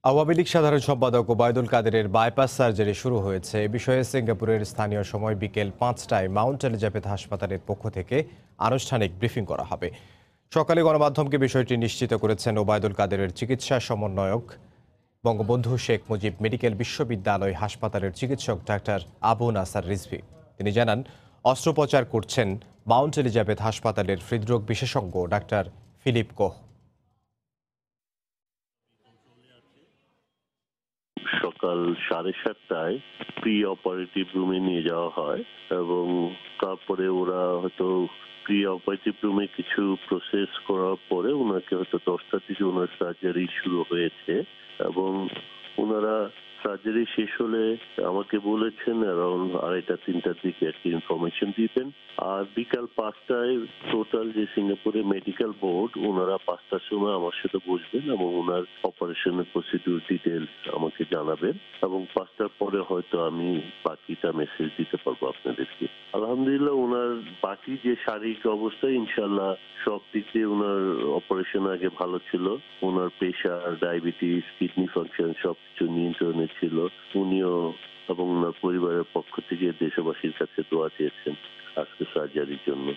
আওয়ামী লীগ সাধারণ সম্পাদক ওবায়দুল কাদেরের বাইপাস সার্জারি শুরু হয়েছে। এ বিষয়ে সিঙ্গাপুরের স্থানীয় সময় বিকেল 5টায় মাউন্ট এলিজাবেথ হাসপাতালের পক্ষ থেকে আনুষ্ঠানিক ব্রিফিং করা হবে। সকালে গণমাধ্যমকে বিষয়টি নিশ্চিত করেছেন ওবায়দুল কাদেরের চিকিৎসা সমন্বয়ক, বঙ্গবন্ধু শেখ মুজিব মেডিকেল বিশ্ববিদ্যালয় হাসপাতালের চিকিৎসক ডাক্তার আবু নাসার রিজভী। তিনি জানান, অস্ত্রোপচার করছেন মাউন্ট এলিজাবেথ হাসপাতালের হৃদরোগ বিশেষজ্ঞ ডাক্তার ফিলিপ কোহ। সকাল 7:30টায় প্রি অপারেটিভ রুমে নিয়ে যাওয়া হয় এবং তারপরে ওরা হয়তো প্রি অপারেটিভ রুমে কিছু প্রসেস করার পরে ওনাকে হয়তো 10টার দিকে ওনার সার্জারি শুরু হয়েছে এবং ওনারা সার্জারি শেষ হলে আমাকে বলেছেন অ্যারাউন্ড 2:30-3টার দিকে একটা ইনফরমেশন দিবেন। আর বিকাল 5টায় টোটাল যে সিঙ্গাপুরে মেডিকেল বোর্ড ওনারা 5টার সময় আমার সাথে বসবেন এবং ওনার অপারেশনের প্রসিডিউর ডিটেলস আমাকে জানাবেন এবং 5টার পরে হয়তো আমি বাকিটা মেসেজ দিতে পারবো আপনাদেরকে। আলহামদুলিল্লাহ ওনার বাকি যে শারীরিক অবস্থা ইনশাল্লাহ সব দিক দিয়ে ওনার অপারেশন আগে ভালো ছিল। ওনার প্রেশার, ডায়াবেটিস, কিডনি ফাংশন সবকিছু নিয়ন্ত্রণে ছিল। উনিও এবং ওনার পরিবারের পক্ষ থেকে দেশবাসীর কাছে দোয়া চেয়েছেন আজকে সার্জারির জন্য।